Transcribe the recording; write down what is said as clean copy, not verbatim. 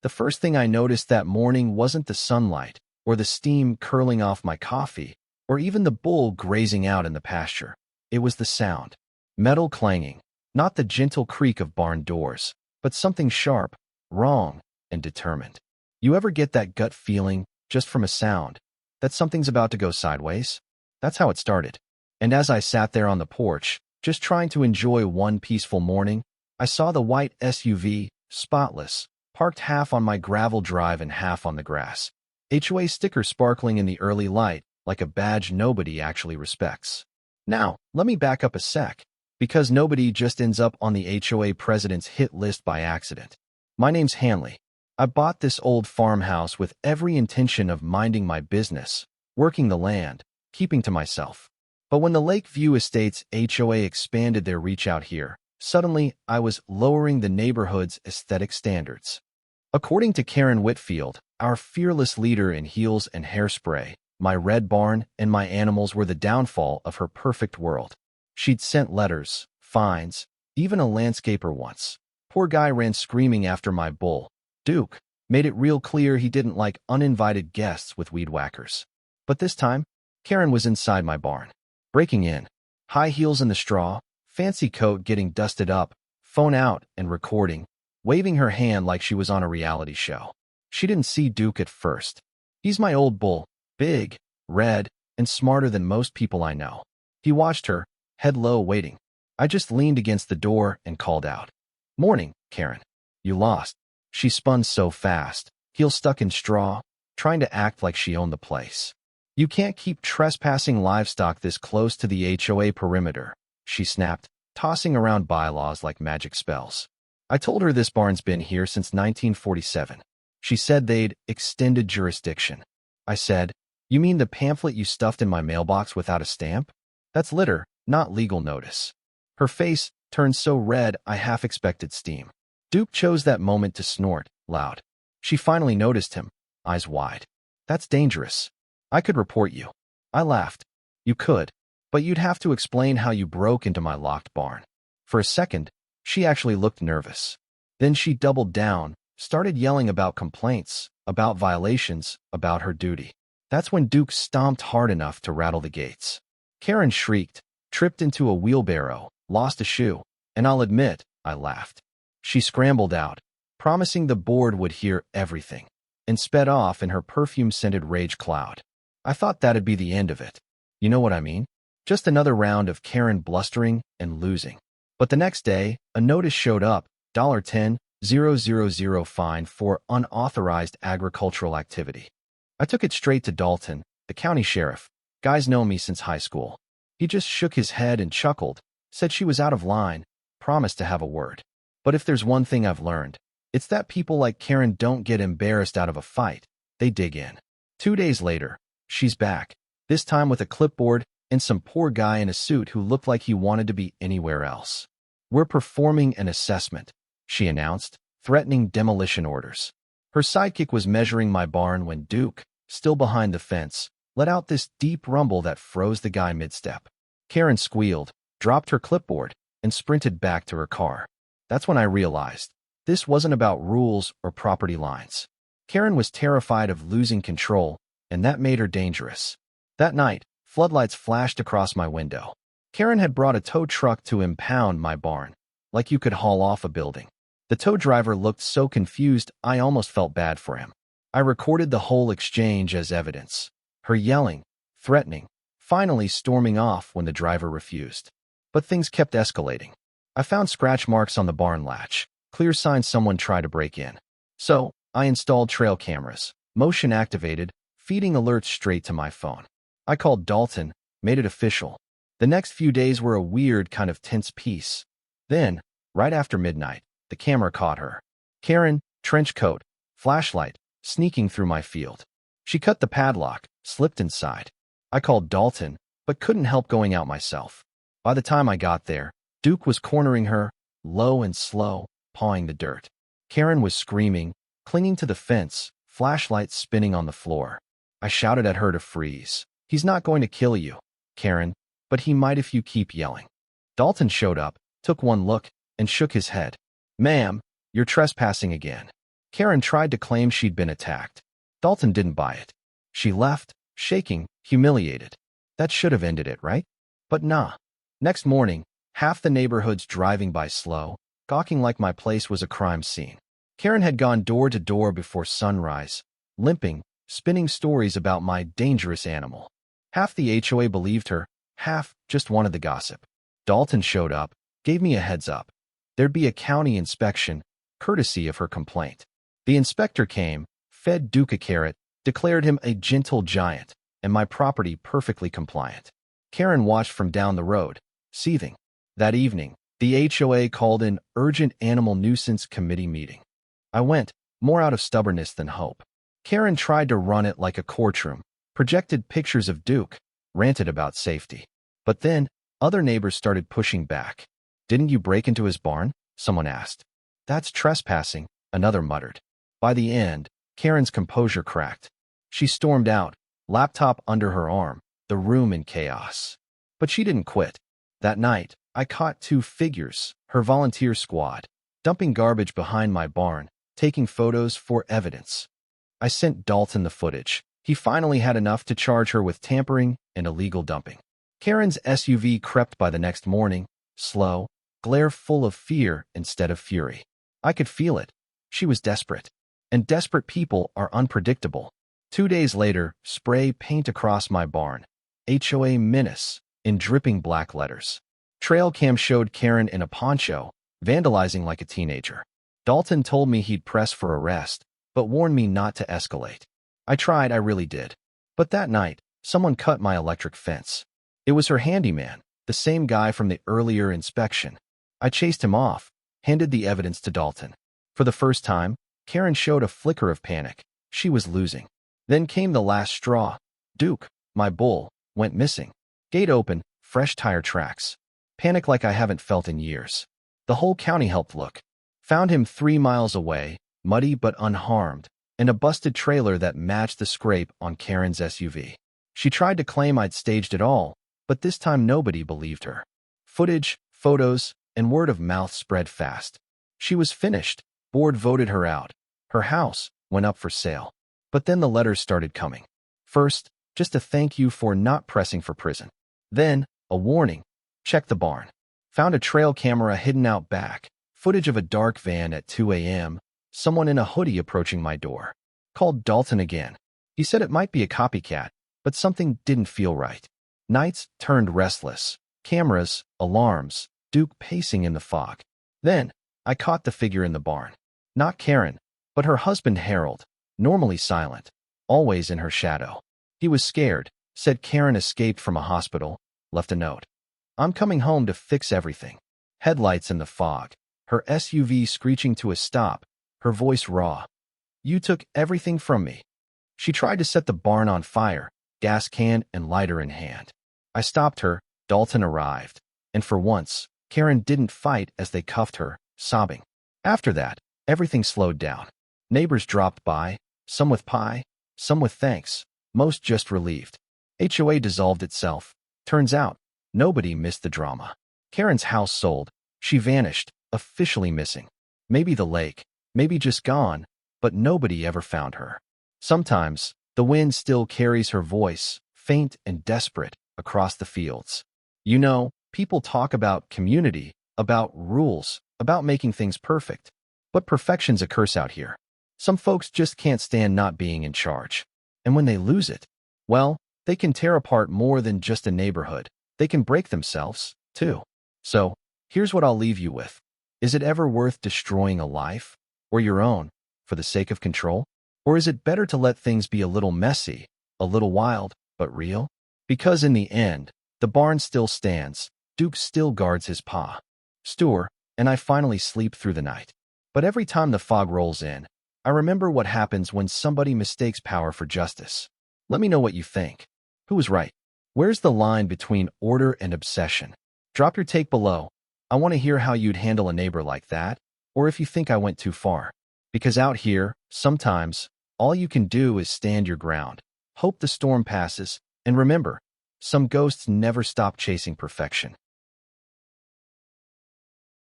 The first thing I noticed that morning wasn't the sunlight, or the steam curling off my coffee, or even the bull grazing out in the pasture. It was the sound. Metal clanging, not the gentle creak of barn doors, but something sharp, wrong, and determined. You ever get that gut feeling, just from a sound, that something's about to go sideways? That's how it started. And as I sat there on the porch, just trying to enjoy one peaceful morning, I saw the white SUV, spotless, parked half on my gravel drive and half on the grass. HOA sticker sparkling in the early light, like a badge nobody actually respects. Now, let me back up a sec, because nobody just ends up on the HOA president's hit list by accident. My name's Hanley. I bought this old farmhouse with every intention of minding my business, working the land, keeping to myself. But when the Lakeview Estates HOA expanded their reach out here, suddenly I was lowering the neighborhood's aesthetic standards. According to Karen Whitfield, our fearless leader in heels and hairspray, my red barn and my animals were the downfall of her perfect world. She'd sent letters, fines, even a landscaper once. Poor guy ran screaming after my bull. Duke made it real clear he didn't like uninvited guests with weed whackers. But this time, Karen was inside my barn, breaking in, high heels in the straw, fancy coat getting dusted up, phone out and recording, waving her hand like she was on a reality show. She didn't see Duke at first. He's my old bull, big, red, and smarter than most people I know. He watched her, head low, waiting. I just leaned against the door and called out, "Morning, Karen. You lost." She spun so fast, heel stuck in straw, trying to act like she owned the place. "You can't keep trespassing livestock this close to the HOA perimeter," she snapped, tossing around bylaws like magic spells. I told her this barn's been here since 1947. She said they'd extended jurisdiction. I said, "You mean the pamphlet you stuffed in my mailbox without a stamp? That's litter, not legal notice." Her face turned so red I half expected steam. Duke chose that moment to snort, loud. She finally noticed him, eyes wide. "That's dangerous. I could report you." I laughed. "You could, but you'd have to explain how you broke into my locked barn." For a second, she actually looked nervous. Then she doubled down, started yelling about complaints, about violations, about her duty. That's when Duke stomped hard enough to rattle the gates. Karen shrieked, tripped into a wheelbarrow, lost a shoe, and I'll admit, I laughed. She scrambled out, promising the board would hear everything, and sped off in her perfume-scented rage cloud. I thought that'd be the end of it. You know what I mean? Just another round of Karen blustering and losing. But the next day, a notice showed up, $10,000 fine for unauthorized agricultural activity. I took it straight to Dalton, the county sheriff. Guys know me since high school. He just shook his head and chuckled, said she was out of line, promised to have a word. But if there's one thing I've learned, it's that people like Karen don't get embarrassed out of a fight. They dig in. 2 days later, she's back, this time with a clipboard and some poor guy in a suit who looked like he wanted to be anywhere else. "We're performing an assessment," she announced, threatening demolition orders. Her sidekick was measuring my barn when Duke, still behind the fence, let out this deep rumble that froze the guy mid-step. Karen squealed, dropped her clipboard, and sprinted back to her car. That's when I realized this wasn't about rules or property lines. Karen was terrified of losing control, and that made her dangerous. That night, floodlights flashed across my window. Karen had brought a tow truck to impound my barn, like you could haul off a building. The tow driver looked so confused I almost felt bad for him. I recorded the whole exchange as evidence. Her yelling, threatening, finally storming off when the driver refused. But things kept escalating. I found scratch marks on the barn latch, clear signs someone tried to break in. So, I installed trail cameras, motion activated, feeding alerts straight to my phone. I called Dalton, made it official. The next few days were a weird kind of tense piece. Then, right after midnight, the camera caught her. Karen, trench coat, flashlight, sneaking through my field. She cut the padlock, slipped inside. I called Dalton, but couldn't help going out myself. By the time I got there, Duke was cornering her, low and slow, pawing the dirt. Karen was screaming, clinging to the fence, flashlight spinning on the floor. I shouted at her to freeze. "He's not going to kill you, Karen, but he might if you keep yelling." Dalton showed up, took one look, and shook his head. "Ma'am, you're trespassing again." Karen tried to claim she'd been attacked. Dalton didn't buy it. She left, shaking, humiliated. That should have ended it, right? But nah. Next morning, half the neighborhood's driving by slow, gawking like my place was a crime scene. Karen had gone door to door before sunrise, limping, spinning stories about my dangerous animal. Half the HOA believed her, half just wanted the gossip. Dalton showed up, gave me a heads up. There'd be a county inspection, courtesy of her complaint. The inspector came, fed Duke a carrot, declared him a gentle giant, and my property perfectly compliant. Karen watched from down the road, seething. That evening, the HOA called an urgent animal nuisance committee meeting. I went, more out of stubbornness than hope. Karen tried to run it like a courtroom, projected pictures of Duke, ranted about safety. But then, other neighbors started pushing back. "Didn't you break into his barn?" someone asked. "That's trespassing," another muttered. By the end, Karen's composure cracked. She stormed out, laptop under her arm, the room in chaos. But she didn't quit. That night, I caught two figures, her volunteer squad, dumping garbage behind my barn, taking photos for evidence. I sent Dalton the footage. He finally had enough to charge her with tampering and illegal dumping. Karen's SUV crept by the next morning, slow, glare full of fear instead of fury. I could feel it. She was desperate. And desperate people are unpredictable. 2 days later, spray paint across my barn. HOA menace in dripping black letters. Trail cam showed Karen in a poncho, vandalizing like a teenager. Dalton told me he'd press for arrest, but warned me not to escalate. I tried, I really did. But that night, someone cut my electric fence. It was her handyman, the same guy from the earlier inspection. I chased him off, handed the evidence to Dalton. For the first time, Karen showed a flicker of panic. She was losing. Then came the last straw. Duke, my bull, went missing. Gate open, fresh tire tracks. Panic like I haven't felt in years. The whole county helped look. Found him 3 miles away, muddy but unharmed, in a busted trailer that matched the scrape on Karen's SUV. She tried to claim I'd staged it all, but this time nobody believed her. Footage, photos, and word of mouth spread fast. She was finished. Board voted her out. Her house went up for sale. But then the letters started coming. First, just a thank you for not pressing for prison. Then, a warning. Check the barn. Found a trail camera hidden out back. Footage of a dark van at 2 a.m. Someone in a hoodie approaching my door. Called Dalton again. He said it might be a copycat, but something didn't feel right. Nights turned restless. Cameras, alarms, Duke pacing in the fog. Then, I caught the figure in the barn. Not Karen, but her husband Harold, normally silent, always in her shadow. He was scared, said Karen escaped from a hospital, left a note. "I'm coming home to fix everything." Headlights in the fog, her SUV screeching to a stop, her voice raw. "You took everything from me." She tried to set the barn on fire, gas can and lighter in hand. I stopped her. Dalton arrived. And for once, Karen didn't fight as they cuffed her, sobbing. After that, everything slowed down. Neighbors dropped by, some with pie, some with thanks, most just relieved. HOA dissolved itself. Turns out, nobody missed the drama. Karen's house sold. She vanished, officially missing. Maybe the lake, maybe just gone, but nobody ever found her. Sometimes, the wind still carries her voice, faint and desperate, across the fields. You know, people talk about community, about rules, about making things perfect. But perfection's a curse out here. Some folks just can't stand not being in charge. And when they lose it, well, they can tear apart more than just a neighborhood. They can break themselves, too. So, here's what I'll leave you with. Is it ever worth destroying a life, or your own, for the sake of control? Or is it better to let things be a little messy, a little wild, but real? Because in the end, the barn still stands, Duke still guards his paw. Stewart, and I finally sleep through the night. But every time the fog rolls in, I remember what happens when somebody mistakes power for justice. Let me know what you think. Who was right? Where's the line between order and obsession? Drop your take below. I want to hear how you'd handle a neighbor like that, or if you think I went too far. Because out here, sometimes, all you can do is stand your ground, hope the storm passes, and remember, some ghosts never stop chasing perfection.